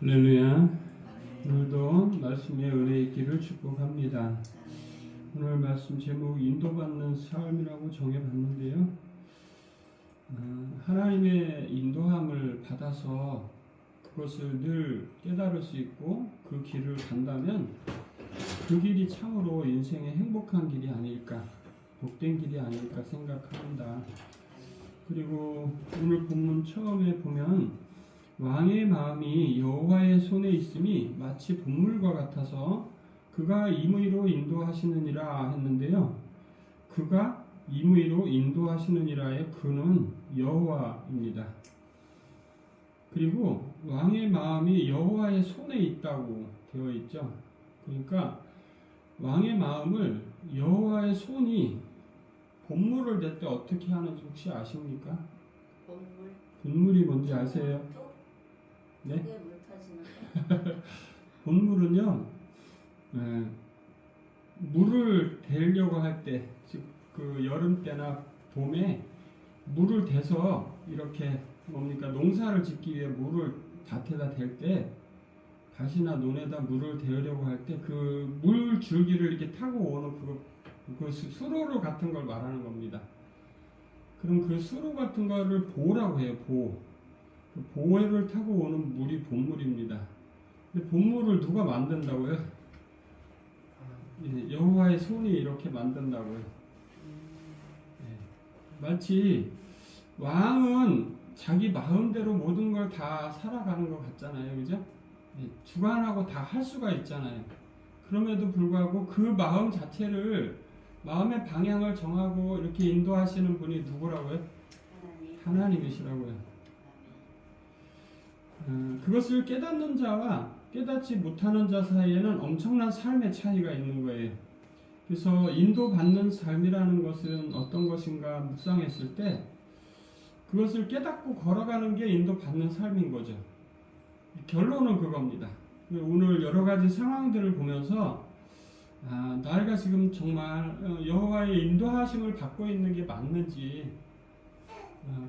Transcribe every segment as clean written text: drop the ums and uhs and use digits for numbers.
할렐루야. 오늘도 말씀의 은혜 있기를 축복합니다. 오늘 말씀 제목 인도받는 삶이라고 정해봤는데요. 하나님의 인도함을 받아서 그것을 늘 깨달을 수 있고 그 길을 간다면 그 길이 참으로 인생의 행복한 길이 아닐까, 복된 길이 아닐까 생각합니다. 그리고 오늘 본문 처음에 보면 왕의 마음이 여호와의 손에 있음이 마치 본물과 같아서 그가 임의로 인도하시느니라 했는데요. 그가 임의로 인도하시느니라의 그는 여호와입니다. 그리고 왕의 마음이 여호와의 손에 있다고 되어 있죠. 그러니까 왕의 마음을 여호와의 손이 본물을 낼 때 어떻게 하는지 혹시 아십니까? 본물이 뭔지 아세요? 네? 본물은요, 물을 대려고 할 때, 즉 그 여름 때나 봄에 물을 대서 이렇게 뭡니까 농사를 짓기 위해 물을 밭에다 댈 때, 밭이나 논에다 물을 대려고 할 때 그 물 줄기를 이렇게 타고 오는 그 수로 같은 걸 말하는 겁니다. 그럼 그 수로 같은 거를 보라고 해요. 그 보를 타고 오는 물이 본물입니다. 근데 본물을 누가 만든다고요? 여호와의 손이 이렇게 만든다고요. 마치 왕은 자기 마음대로 모든 걸 다 살아가는 것 같잖아요, 그죠? 주관하고 다 할 수가 있잖아요. 그럼에도 불구하고 그 마음 자체를 마음의 방향을 정하고 이렇게 인도하시는 분이 누구라고요? 하나님이시라고요. 그것을 깨닫는 자와 깨닫지 못하는 자 사이에는 엄청난 삶의 차이가 있는 거예요. 그래서 인도받는 삶이라는 것은 어떤 것인가 묵상했을 때 그것을 깨닫고 걸어가는 게 인도받는 삶인 거죠. 결론은 그겁니다. 오늘 여러 가지 상황들을 보면서 내가 지금 정말 여호와의 인도하심을 받고 있는 게 맞는지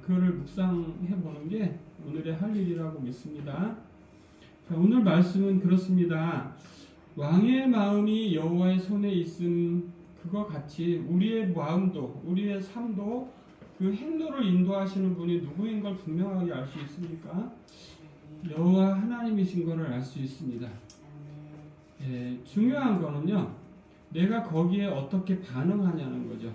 그거를 묵상해 보는 게 오늘의 할 일이라고 믿습니다. 자, 오늘 말씀은 그렇습니다. 왕의 마음이 여호와의 손에 있음 그거 같이 우리의 마음도 우리의 삶도 그 행로를 인도하시는 분이 누구인 걸 분명하게 알 수 있습니까? 여호와 하나님이신 것을 알 수 있습니다. 중요한 거는요, 내가 거기에 어떻게 반응하냐는 거죠.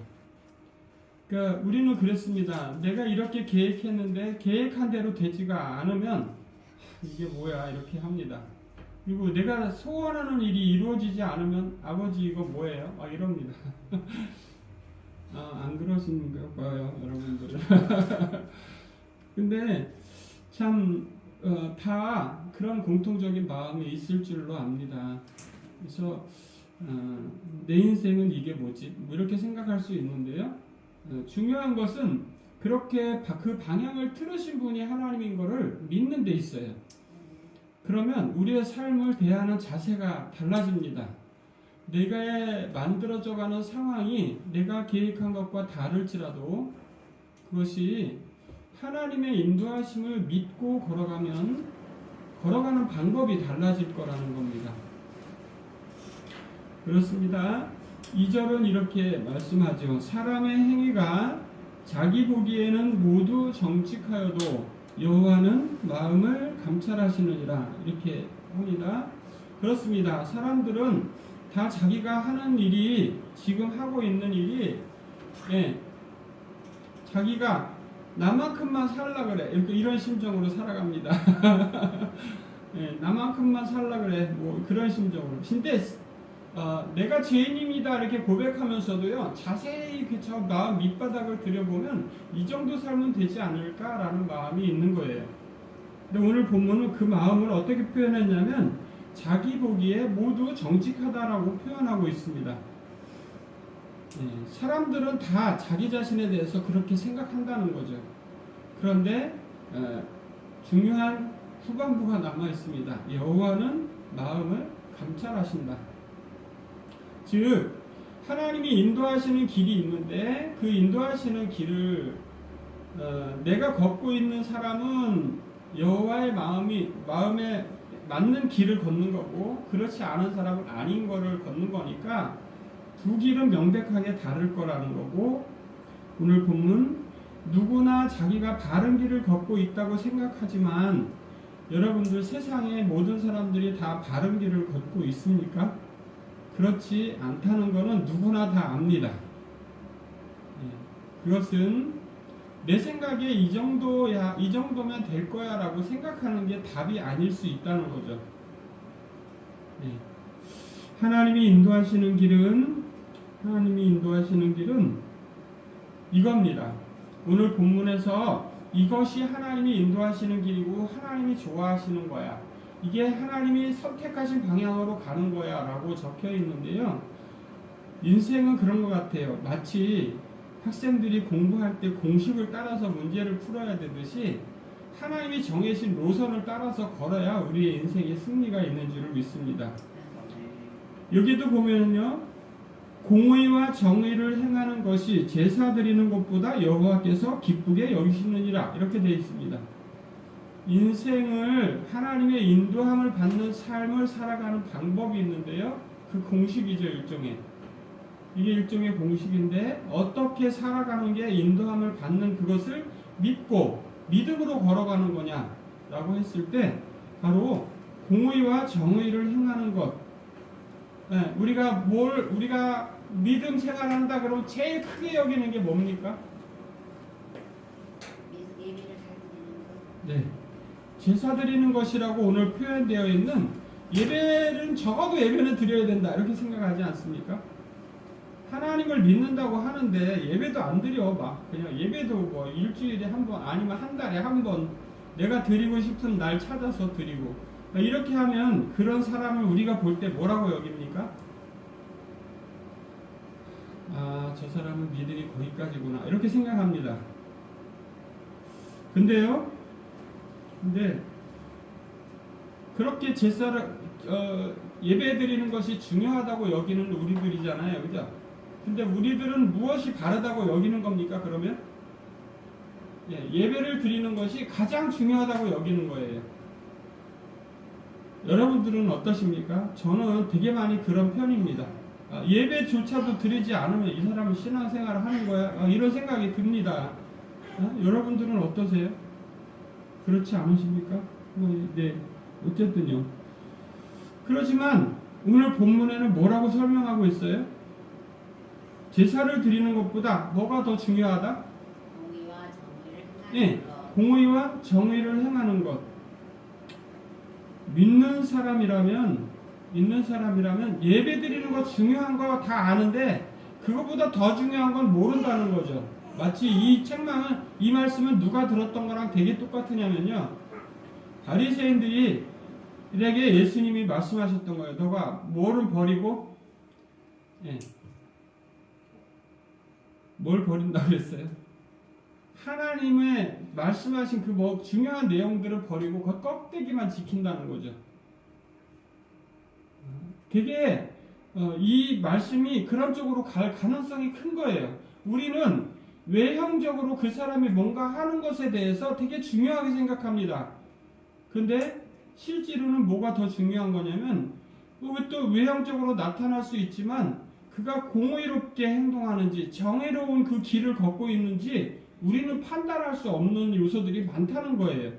그러니까 우리는 그랬습니다. 내가 이렇게 계획했는데 계획한 대로 되지가 않으면 이게 뭐야 이렇게 합니다. 그리고 내가 소원하는 일이 이루어지지 않으면 아버지 이거 뭐예요? 이럽니다. 안 그러신가 봐요, 여러분들. 근데 참 다 그런 공통적인 마음이 있을 줄로 압니다. 그래서 내 인생은 이게 뭐지? 뭐 이렇게 생각할 수 있는데요. 중요한 것은 그렇게 그 방향을 틀으신 분이 하나님인 것을 믿는 데 있어요. 그러면 우리의 삶을 대하는 자세가 달라집니다. 내가 만들어져가는 상황이 내가 계획한 것과 다를지라도 그것이 하나님의 인도하심을 믿고 걸어가면 걸어가는 방법이 달라질 거라는 겁니다. 그렇습니다. 2절은 이렇게 말씀하죠. 사람의 행위가 자기 보기에는 모두 정직하여도 여호와는 마음을 감찰하시느니라 이렇게 합니다. 그렇습니다. 사람들은 다 자기가 하는 일이 지금 하고 있는 일이 자기가 나만큼만 살라 그래 이런 심정으로 살아갑니다. 나만큼만 살라 그래 뭐 그런 심정으로. 근데 내가 죄인입니다 이렇게 고백하면서도요 자세히 저 마음 밑바닥을 들여보면 이 정도 삶은 되지 않을까라는 마음이 있는 거예요. 근데 오늘 본문은 그 마음을 어떻게 표현했냐면 자기 보기에 모두 정직하다라고 표현하고 있습니다. 사람들은 다 자기 자신에 대해서 그렇게 생각한다는 거죠. 그런데 중요한 후반부가 남아 있습니다. 여호와는 마음을 감찰하신다. 즉 하나님이 인도하시는 길이 있는데 그 인도하시는 길을 내가 걷고 있는 사람은 여호와의 마음에 맞는 길을 걷는 거고 그렇지 않은 사람은 아닌 거를 걷는 거니까 두 길은 명백하게 다를 거라는 거고 오늘 본문 누구나 자기가 바른 길을 걷고 있다고 생각하지만 여러분들 세상의 모든 사람들이 다 바른 길을 걷고 있습니까? 그렇지 않다는 것은 누구나 다 압니다. 그것은 내 생각에 이 정도야, 이 정도면 될 거야 라고 생각하는 게 답이 아닐 수 있다는 거죠. 하나님이 인도하시는 길은 이겁니다. 오늘 본문에서 이것이 하나님이 인도하시는 길이고 하나님이 좋아하시는 거야. 이게 하나님이 선택하신 방향으로 가는 거야 라고 적혀 있는데요. 인생은 그런 것 같아요. 마치 학생들이 공부할 때 공식을 따라서 문제를 풀어야 되듯이 하나님이 정해진 노선을 따라서 걸어야 우리의 인생에 승리가 있는 줄을 믿습니다. 여기도 보면요. 공의와 정의를 행하는 것이 제사 드리는 것보다 여호와께서 기쁘게 여기시느니라 이렇게 되어 있습니다. 인생을 하나님의 인도함을 받는 삶을 살아가는 방법이 있는데요. 그 공식이죠. 이게 일종의 공식인데 어떻게 살아가는 게 인도함을 받는 그것을 믿고 믿음으로 걸어가는 거냐라고 했을 때 바로 공의와 정의를 행하는 것. 우리가 믿음 생활한다 그러면 제일 크게 여기는 게 뭡니까? 예배를 잘 드리는 것. 네. 제사 드리는 것이라고 오늘 표현되어 있는 예배는 적어도 예배는 드려야 된다 이렇게 생각하지 않습니까? 하나님을 믿는다고 하는데 예배도 안 드려. 막 그냥 예배도 뭐 일주일에 한 번 아니면 한 달에 한 번 내가 드리고 싶은 날 찾아서 드리고 이렇게 하면 그런 사람을 우리가 볼 때 뭐라고 여깁니까? 아, 저 사람은 믿음이 거기까지구나 이렇게 생각합니다. 근데 그렇게 제사를 예배 드리는 것이 중요하다고 여기는 우리들이잖아요. 그죠? 근데 우리들은 무엇이 바르다고 여기는 겁니까? 그러면 예배를 드리는 것이 가장 중요하다고 여기는 거예요. 여러분들은 어떠십니까? 저는 되게 많이 그런 편입니다. 예배조차도 드리지 않으면 이 사람은 신앙생활을 하는 거야? 이런 생각이 듭니다. 여러분들은 어떠세요? 그렇지 않으십니까? 네, 어쨌든요. 그렇지만 오늘 본문에는 뭐라고 설명하고 있어요? 제사를 드리는 것보다 뭐가 더 중요하다? 공의와 정의를 행하는 네, 것. 공의와 정의를 행하는 것. 믿는 사람이라면 예배 드리는 거 중요한 거 다 아는데 그것보다 더 중요한 건 모른다는 거죠. 마치 이 말씀은 누가 들었던 거랑 되게 똑같으냐면요. 바리새인들에게 예수님이 말씀하셨던 거예요. 너가 뭐를 버리고 뭘 버린다고 했어요? 하나님의 말씀하신 그 뭐 중요한 내용들을 버리고 그 껍데기만 지킨다는 거죠. 되게 이 말씀이 그런 쪽으로 갈 가능성이 큰 거예요. 우리는 외형적으로 그 사람이 뭔가 하는 것에 대해서 되게 중요하게 생각합니다. 근데 실제로는 뭐가 더 중요한 거냐면 또 외형적으로 나타날 수 있지만 그가 공의롭게 행동하는지 정의로운 그 길을 걷고 있는지 우리는 판단할 수 없는 요소들이 많다는 거예요.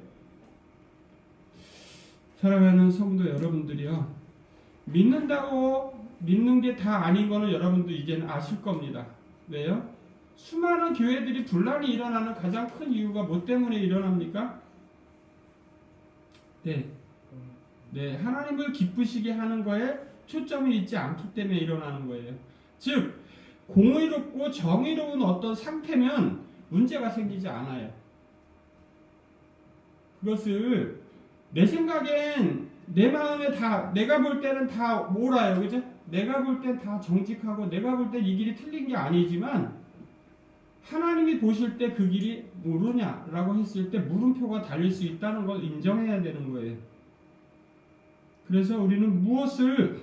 사랑하는 성도 여러분들이요. 믿는 게 다 아닌 거는 여러분도 이제는 아실 겁니다. 왜요? 수많은 교회들이 분란이 일어나는 가장 큰 이유가 뭐 때문에 일어납니까? 네, 하나님을 기쁘시게 하는 거에 초점이 있지 않기 때문에 일어나는 거예요. 즉, 공의롭고 정의로운 어떤 상태면 문제가 생기지 않아요. 그것을 내 생각엔 내 마음에 다 내가 볼 때는 다 몰아요. 그죠? 내가 볼 땐 다 정직하고 내가 볼 땐 이 길이 틀린 게 아니지만 하나님이 보실 때 그 길이 모르냐라고 했을 때 물음표가 달릴 수 있다는 걸 인정해야 되는 거예요. 그래서 우리는 무엇을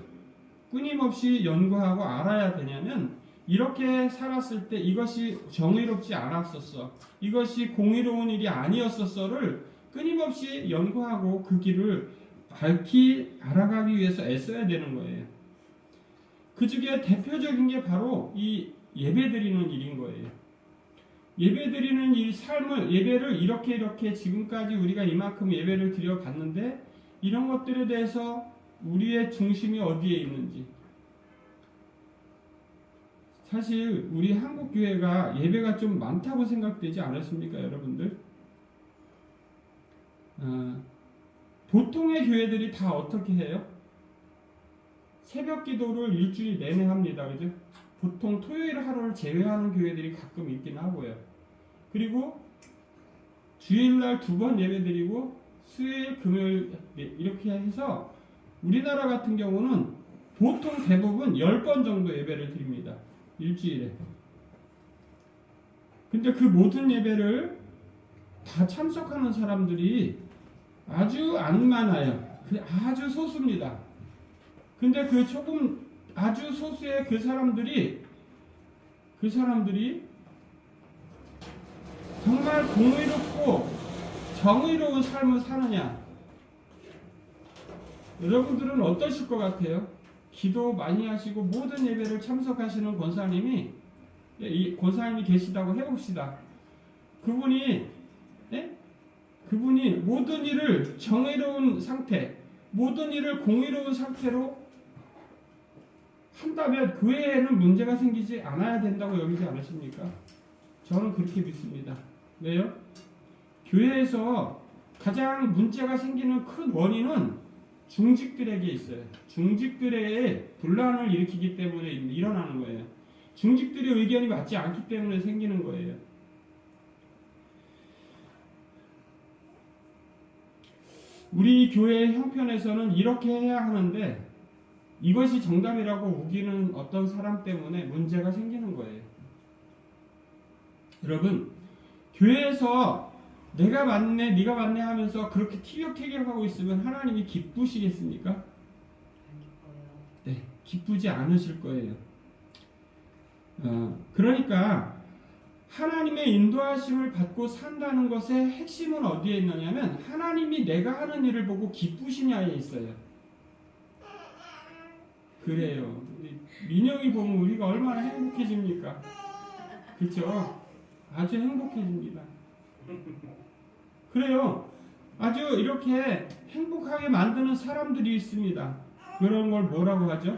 끊임없이 연구하고 알아야 되냐면 이렇게 살았을 때 이것이 정의롭지 않았었어. 이것이 공의로운 일이 아니었었어를 끊임없이 연구하고 그 길을 밝히 알아가기 위해서 애써야 되는 거예요. 그 중에 대표적인 게 바로 이 예배드리는 일인 거예요. 예배드리는 이 삶을, 예배를 이렇게 지금까지 우리가 이만큼 예배를 드려봤는데 이런 것들에 대해서 우리의 중심이 어디에 있는지. 사실 우리 한국 교회가 예배가 좀 많다고 생각되지 않았습니까, 여러분들? 보통의 교회들이 다 어떻게 해요? 새벽 기도를 일주일 내내 합니다. 그죠? 보통 토요일 하루를 제외하는 교회들이 가끔 있긴 하고요. 그리고 주일날 2번 예배 드리고 수요일, 금요일 이렇게 해서 우리나라 같은 경우는 보통 대부분 10번 정도 예배를 드립니다. 일주일에. 근데 그 모든 예배를 다 참석하는 사람들이 아주 안 많아요. 아주 소수입니다. 근데 그 조금 아주 소수의 그 사람들이 정말 공의롭고 정의로운 삶을 사느냐? 여러분들은 어떠실 것 같아요? 기도 많이 하시고 모든 예배를 참석하시는 권사님이 계시다고 해봅시다. 그분이 모든 일을 정의로운 상태, 모든 일을 공의로운 상태로 한다면 그 외에는 문제가 생기지 않아야 된다고 여기지 않으십니까? 저는 그렇게 믿습니다. 왜요? 교회에서 가장 문제가 생기는 큰 원인은 중직들에게 있어요. 중직들의 분란을 일으키기 때문에 일어나는 거예요. 중직들의 의견이 맞지 않기 때문에 생기는 거예요. 우리 교회의 형편에서는 이렇게 해야 하는데 이것이 정답이라고 우기는 어떤 사람 때문에 문제가 생기는 거예요. 여러분, 교회에서 내가 맞네, 네가 맞네 하면서 그렇게 티격태격하고 있으면 하나님이 기쁘시겠습니까? 안 기뻐요. 네, 기쁘지 않으실 거예요. 그러니까 하나님의 인도하심을 받고 산다는 것의 핵심은 어디에 있느냐면 하나님이 내가 하는 일을 보고 기쁘시냐에 있어요. 그래요. 민영이 보면 우리가 얼마나 행복해집니까? 그렇죠? 아주 행복해집니다. 그래요. 아주 이렇게 행복하게 만드는 사람들이 있습니다. 그런 걸 뭐라고 하죠?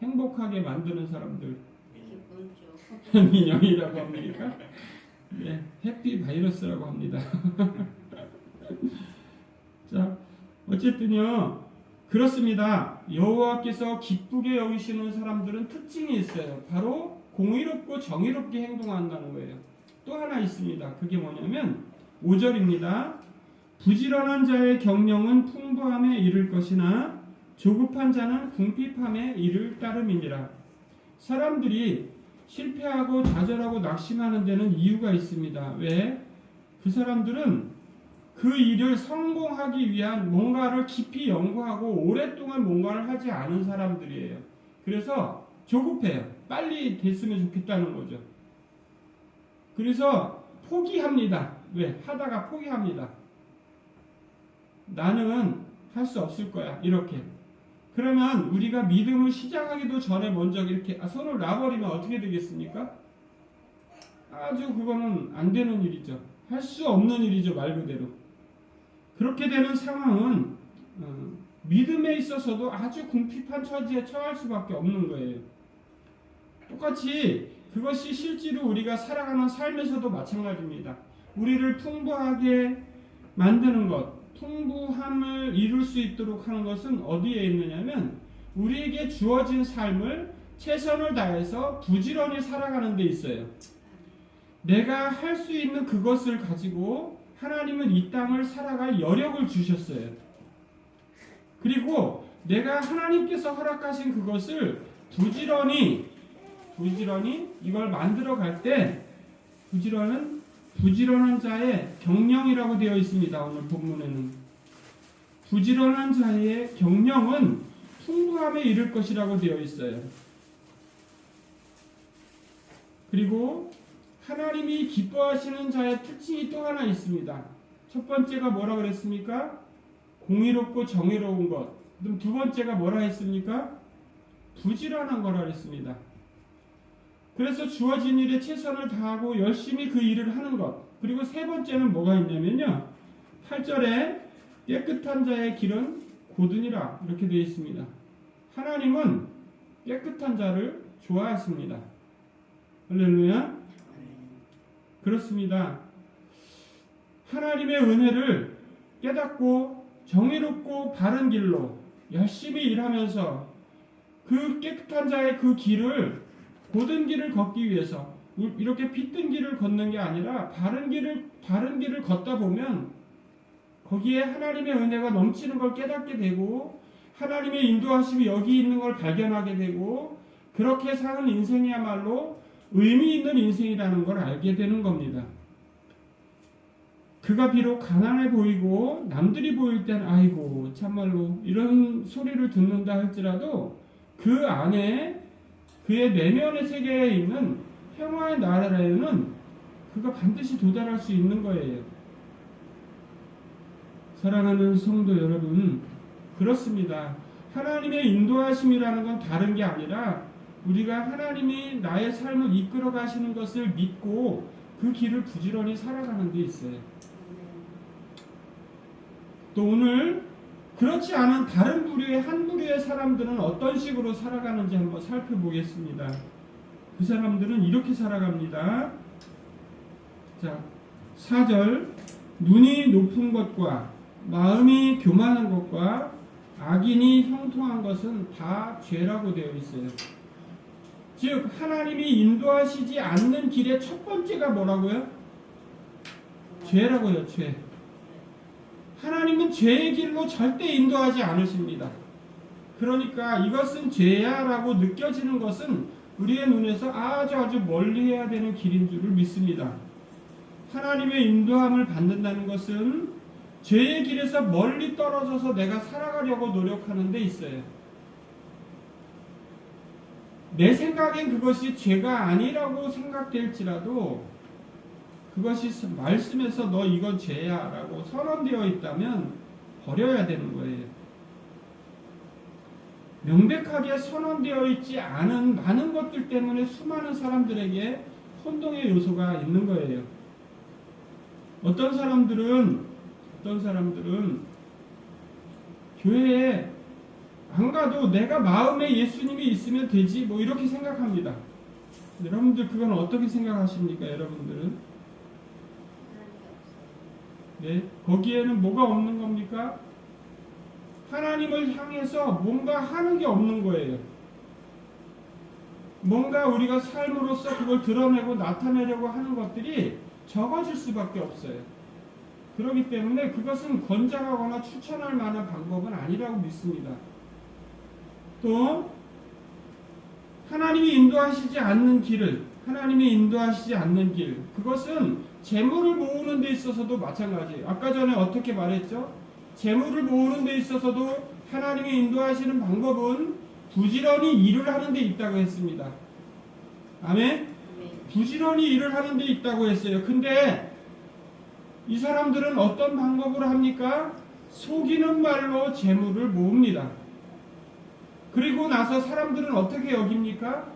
행복하게 만드는 사람들. 기쁨죠. 민영이라고 합니까? 네, 해피 바이러스라고 합니다. 자, 어쨌든요. 그렇습니다. 여호와께서 기쁘게 여기시는 사람들은 특징이 있어요. 바로 공의롭고 정의롭게 행동한다는 거예요. 또 하나 있습니다. 그게 뭐냐면 5절입니다. 부지런한 자의 경영은 풍부함에 이를 것이나 조급한 자는 궁핍함에 이를 따름이니라. 사람들이 실패하고 좌절하고 낙심하는 데는 이유가 있습니다. 왜? 그 사람들은 그 일을 성공하기 위한 뭔가를 깊이 연구하고 오랫동안 뭔가를 하지 않은 사람들이에요. 그래서 조급해요. 빨리 됐으면 좋겠다는 거죠. 그래서 포기합니다. 왜? 하다가 포기합니다. 나는 할 수 없을 거야. 이렇게. 그러면 우리가 믿음을 시작하기도 전에 먼저 이렇게 손을 놔버리면 어떻게 되겠습니까? 아주 그거는 안 되는 일이죠. 할 수 없는 일이죠. 말 그대로. 그렇게 되는 상황은 믿음에 있어서도 아주 궁핍한 처지에 처할 수밖에 없는 거예요. 똑같이 그것이 실제로 우리가 살아가는 삶에서도 마찬가지입니다. 우리를 풍부하게 만드는 것, 풍부함을 이룰 수 있도록 하는 것은 어디에 있느냐면 우리에게 주어진 삶을 최선을 다해서 부지런히 살아가는 데 있어요. 내가 할 수 있는 그것을 가지고 하나님은 이 땅을 살아갈 여력을 주셨어요. 그리고 내가 하나님께서 허락하신 그것을 부지런히 이걸 만들어 갈 때 부지런한 자의 경영이라고 되어 있습니다. 오늘 본문에는 부지런한 자의 경영은 풍부함에 이를 것이라고 되어 있어요. 그리고 하나님이 기뻐하시는 자의 특징이 또 하나 있습니다. 첫 번째가 뭐라 그랬습니까? 공의롭고 정의로운 것. 그럼 두 번째가 뭐라 했습니까? 부지런한 거라 했습니다. 그래서 주어진 일에 최선을 다하고 열심히 그 일을 하는 것. 그리고 세 번째는 뭐가 있냐면요. 8절에 깨끗한 자의 길은 고든이라 이렇게 되어 있습니다. 하나님은 깨끗한 자를 좋아하십니다. 할렐루야. 그렇습니다. 하나님의 은혜를 깨닫고 정의롭고 바른 길로 열심히 일하면서 그 깨끗한 자의 그 길을 고든 길을 걷기 위해서 이렇게 빗든 길을 걷는 게 아니라 바른 길을 걷다 보면 거기에 하나님의 은혜가 넘치는 걸 깨닫게 되고 하나님의 인도하심이 여기 있는 걸 발견하게 되고 그렇게 사는 인생이야말로 의미 있는 인생이라는 걸 알게 되는 겁니다. 그가 비록 가난해 보이고 남들이 보일 땐 아이고 참말로 이런 소리를 듣는다 할지라도 그 안에 그의 내면의 세계에 있는 평화의 나라에는 그가 반드시 도달할 수 있는 거예요. 사랑하는 성도 여러분, 그렇습니다. 하나님의 인도하심이라는 건 다른 게 아니라 우리가 하나님이 나의 삶을 이끌어 가시는 것을 믿고 그 길을 부지런히 살아가는 데 있어요. 또 오늘 그렇지 않은 다른 부류의 한 부류의 사람들은 어떤 식으로 살아가는지 한번 살펴보겠습니다. 그 사람들은 이렇게 살아갑니다. 자, 4절 눈이 높은 것과 마음이 교만한 것과 악인이 형통한 것은 다 죄라고 되어 있어요. 즉 하나님이 인도하시지 않는 길의 첫 번째가 뭐라고요? 죄라고요. 죄. 하나님은 죄의 길로 절대 인도하지 않으십니다. 그러니까 이것은 죄야 라고 느껴지는 것은 우리의 눈에서 아주 멀리 해야 되는 길인 줄을 믿습니다. 하나님의 인도함을 받는다는 것은 죄의 길에서 멀리 떨어져서 내가 살아가려고 노력하는 데 있어요. 내 생각엔 그것이 죄가 아니라고 생각될지라도 그것이 말씀에서 너 이건 죄야 라고 선언되어 있다면 버려야 되는 거예요. 명백하게 선언되어 있지 않은 많은 것들 때문에 수많은 사람들에게 혼동의 요소가 있는 거예요. 어떤 사람들은 교회에 안 가도 내가 마음에 예수님이 있으면 되지 뭐 이렇게 생각합니다. 여러분들 그건 어떻게 생각하십니까? 여러분들은? 네, 거기에는 뭐가 없는 겁니까? 하나님을 향해서 뭔가 하는 게 없는 거예요. 뭔가 우리가 삶으로서 그걸 드러내고 나타내려고 하는 것들이 적어질 수밖에 없어요. 그렇기 때문에 그것은 권장하거나 추천할 만한 방법은 아니라고 믿습니다. 또 하나님이 인도하시지 않는 길, 그것은 재물을 모으는 데 있어서도 마찬가지예요. 아까 전에 어떻게 말했죠? 재물을 모으는 데 있어서도 하나님이 인도하시는 방법은 부지런히 일을 하는 데 있다고 했습니다. 아멘? 부지런히 일을 하는 데 있다고 했어요. 근데 이 사람들은 어떤 방법으로 합니까? 속이는 말로 재물을 모읍니다. 그리고 나서 사람들은 어떻게 여깁니까?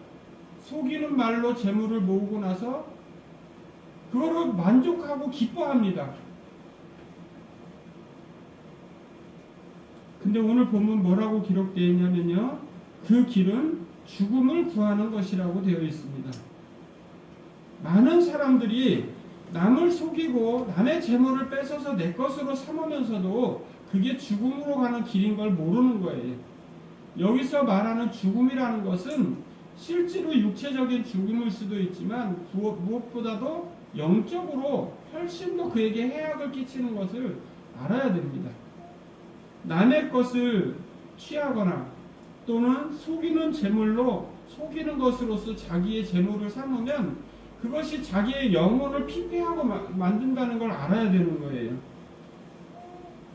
속이는 말로 재물을 모으고 나서 그거로 만족하고 기뻐합니다. 근데 오늘 본문 뭐라고 기록되어 있냐면요. 그 길은 죽음을 구하는 것이라고 되어 있습니다. 많은 사람들이 남을 속이고 남의 재물을 뺏어서 내 것으로 삼으면서도 그게 죽음으로 가는 길인 걸 모르는 거예요. 여기서 말하는 죽음이라는 것은 실제로 육체적인 죽음일 수도 있지만 무엇보다도 영적으로 훨씬 더 그에게 해악을 끼치는 것을 알아야 됩니다. 남의 것을 취하거나 또는 속이는 것으로서 자기의 재물을 삼으면 그것이 자기의 영혼을 피폐하고 만든다는 걸 알아야 되는 거예요.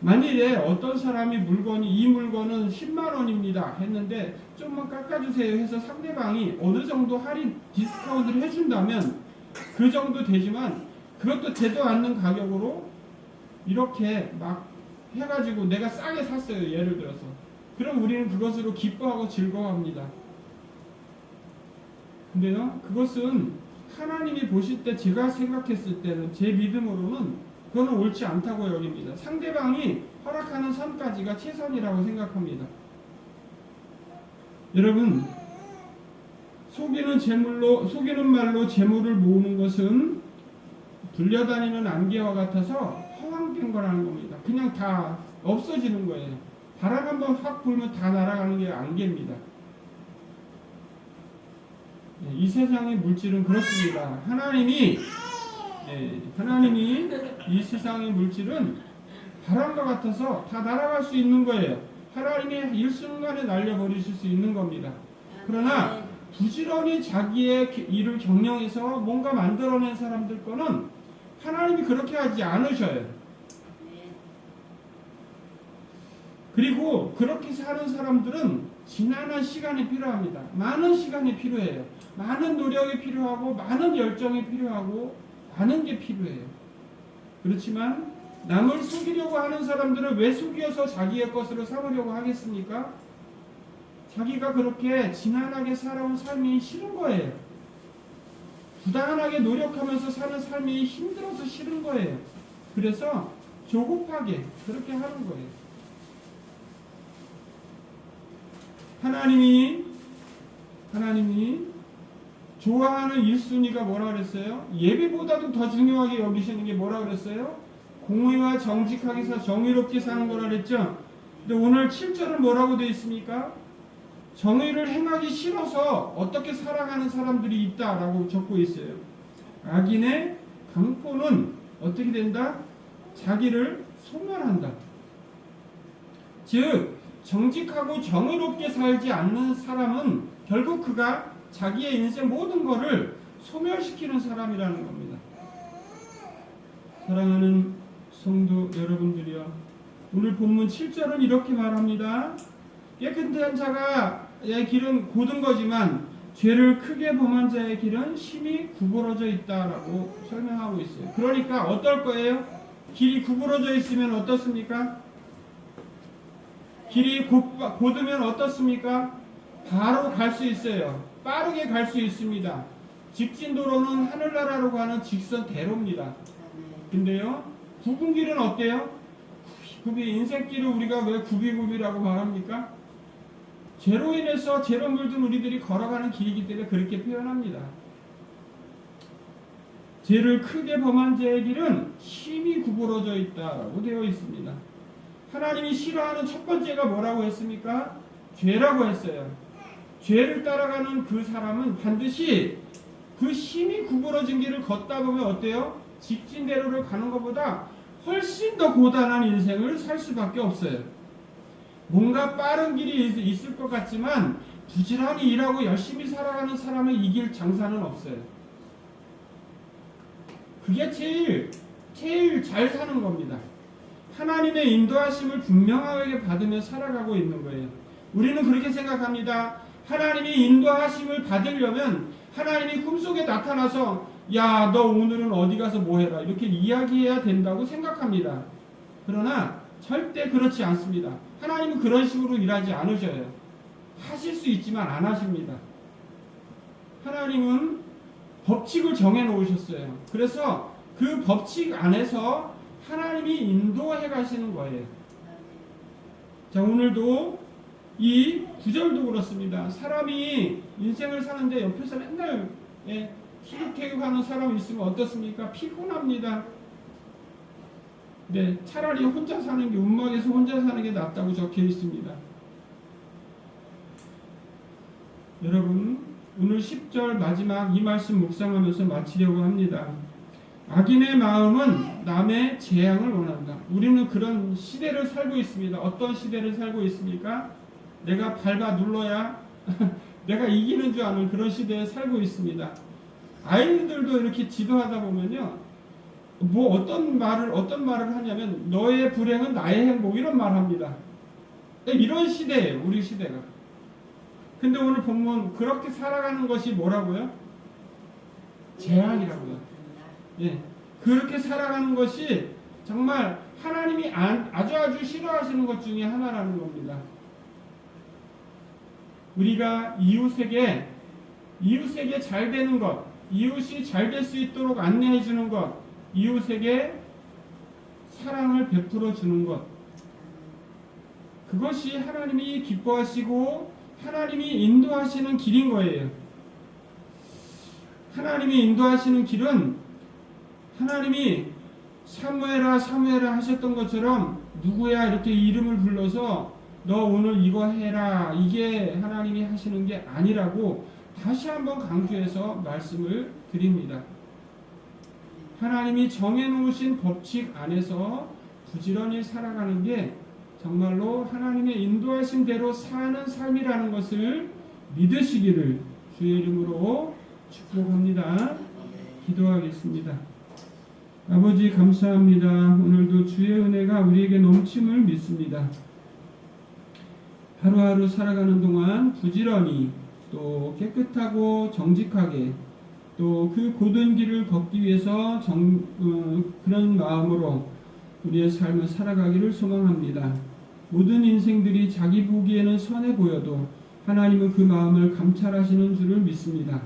만일에 어떤 사람이 이 물건은 10만 원입니다 했는데 좀만 깎아주세요 해서 상대방이 어느 정도 할인 디스카운트를 해준다면 그 정도 되지만 그것도 되도 않는 가격으로 이렇게 막 해가지고 내가 싸게 샀어요. 예를 들어서. 그럼 우리는 그것으로 기뻐하고 즐거워합니다. 근데요, 그것은 하나님이 보실 때 제가 생각했을 때는 제 믿음으로는 그거는 옳지 않다고 여깁니다. 상대방이 허락하는 선까지가 최선이라고 생각합니다. 여러분, 속이는 말로 재물을 모으는 것은 불려다니는 안개와 같아서 허황된 거라는 겁니다. 그냥 다 없어지는 거예요. 바람 한번 확 불면 다 날아가는 게 안개입니다. 이 세상의 물질은 그렇습니다. 하나님이 이 세상의 물질은 바람과 같아서 다 날아갈 수 있는 거예요. 하나님이 일순간에 날려버리실 수 있는 겁니다. 그러나 부지런히 자기의 일을 경영해서 뭔가 만들어낸 사람들 거는 하나님이 그렇게 하지 않으셔요. 그리고 그렇게 사는 사람들은 지난한 시간이 필요합니다. 많은 시간이 필요해요. 많은 노력이 필요하고 많은 열정이 필요하고 많은 게 필요해요. 그렇지만 남을 속이려고 하는 사람들은 왜 속여서 자기의 것으로 삼으려고 하겠습니까? 자기가 그렇게 지난하게 살아온 삶이 싫은 거예요. 부단하게 노력하면서 사는 삶이 힘들어서 싫은 거예요. 그래서 조급하게 그렇게 하는 거예요. 하나님이 좋아하는 1순위가 뭐라 그랬어요? 예배보다도 더 중요하게 여기시는 게 뭐라 그랬어요? 공의와 정직하게 정의롭게 사는 거라 그랬죠? 근데 오늘 7절은 뭐라고 되어 있습니까? 정의를 행하기 싫어서 어떻게 살아가는 사람들이 있다라고 적고 있어요. 악인의 강포는 어떻게 된다? 자기를 소멸한다. 즉 정직하고 정의롭게 살지 않는 사람은 결국 그가 자기의 인생 모든 것을 소멸시키는 사람이라는 겁니다. 사랑하는 성도 여러분들이여, 오늘 본문 7절은 이렇게 말합니다. 깨끗한 자의 길은 곧은 거지만 죄를 크게 범한 자의 길은 심히 구부러져 있다라고 설명하고 있어요. 그러니까 어떨 거예요? 길이 구부러져 있으면 어떻습니까? 길이 곧으면 어떻습니까? 바로 갈 수 있어요. 빠르게 갈 수 있습니다. 직진도로는 하늘나라로 가는 직선 대로입니다. 근데요, 굽은 길은 어때요? 인생길을 우리가 왜 굽이굽이라고 말합니까? 죄로 인해서 죄로 물든 우리들이 걸어가는 길이기 때문에 그렇게 표현합니다. 죄를 크게 범한 자의 길은 심히 구부러져 있다라고 되어 있습니다. 하나님이 싫어하는 첫 번째가 뭐라고 했습니까? 죄라고 했어요. 죄를 따라가는 그 사람은 반드시 그 심히 구부러진 길을 걷다 보면 어때요? 직진대로를 가는 것보다 훨씬 더 고단한 인생을 살 수밖에 없어요. 뭔가 빠른 길이 있을 것 같지만 부지런히 일하고 열심히 살아가는 사람을 이길 장사는 없어요. 그게 제일 잘 사는 겁니다. 하나님의 인도하심을 분명하게 받으며 살아가고 있는 거예요. 우리는 그렇게 생각합니다. 하나님이 인도하심을 받으려면 하나님이 꿈속에 나타나서 야, 너 오늘은 어디 가서 뭐 해라 이렇게 이야기해야 된다고 생각합니다. 그러나 절대 그렇지 않습니다. 하나님은 그런 식으로 일하지 않으셔요. 하실 수 있지만 안 하십니다. 하나님은 법칙을 정해 놓으셨어요. 그래서 그 법칙 안에서 하나님이 인도해 가시는 거예요. 자, 오늘도 이 구절도 그렇습니다. 사람이 인생을 사는데 옆에서 맨날 티격태격하는 사람이 있으면 어떻습니까? 피곤합니다. 네, 차라리 혼자 사는 게 움막에서 혼자 사는 게 낫다고 적혀 있습니다. 여러분, 오늘 10절 마지막 이 말씀 묵상하면서 마치려고 합니다. 악인의 마음은 남의 재앙을 원한다. 우리는 그런 시대를 살고 있습니다. 어떤 시대를 살고 있습니까? 내가 밟아 눌러야 내가 이기는 줄 아는 그런 시대에 살고 있습니다. 아이들도 이렇게 지도하다 보면요, 어떤 말을 하냐면 너의 불행은 나의 행복 이런 말 합니다. 이런 시대예요, 우리 시대가. 근데 오늘 본문 그렇게 살아가는 것이 뭐라고요? 재앙이라고요. 예, 그렇게 살아가는 것이 정말 하나님이 아주 싫어하시는 것 중에 하나라는 겁니다. 우리가 이웃에게 잘 되는 것, 이웃이 잘 될 수 있도록 안내해 주는 것, 이웃에게 사랑을 베풀어 주는 것, 그것이 하나님이 기뻐하시고 하나님이 인도하시는 길인 거예요. 하나님이 인도하시는 길은 하나님이 사무엘아 하셨던 것처럼 누구야 이렇게 이름을 불러서 너 오늘 이거 해라, 이게 하나님이 하시는 게 아니라고 다시 한번 강조해서 말씀을 드립니다. 하나님이 정해놓으신 법칙 안에서 부지런히 살아가는 게 정말로 하나님의 인도하심대로 사는 삶이라는 것을 믿으시기를 주의 이름으로 축복합니다. 기도하겠습니다. 아버지 감사합니다. 오늘도 주의 은혜가 우리에게 넘침을 믿습니다. 하루하루 살아가는 동안 부지런히 또 깨끗하고 정직하게 또 그 고든 길을 걷기 위해서 그런 마음으로 우리의 삶을 살아가기를 소망합니다. 모든 인생들이 자기 보기에는 선해 보여도 하나님은 그 마음을 감찰하시는 줄을 믿습니다.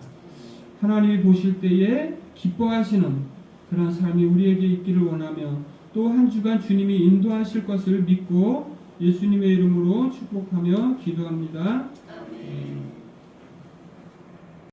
하나님이 보실 때에 기뻐하시는 그런 삶이 우리에게 있기를 원하며 또 한 주간 주님이 인도하실 것을 믿고 예수님의 이름으로 축복하며 기도합니다.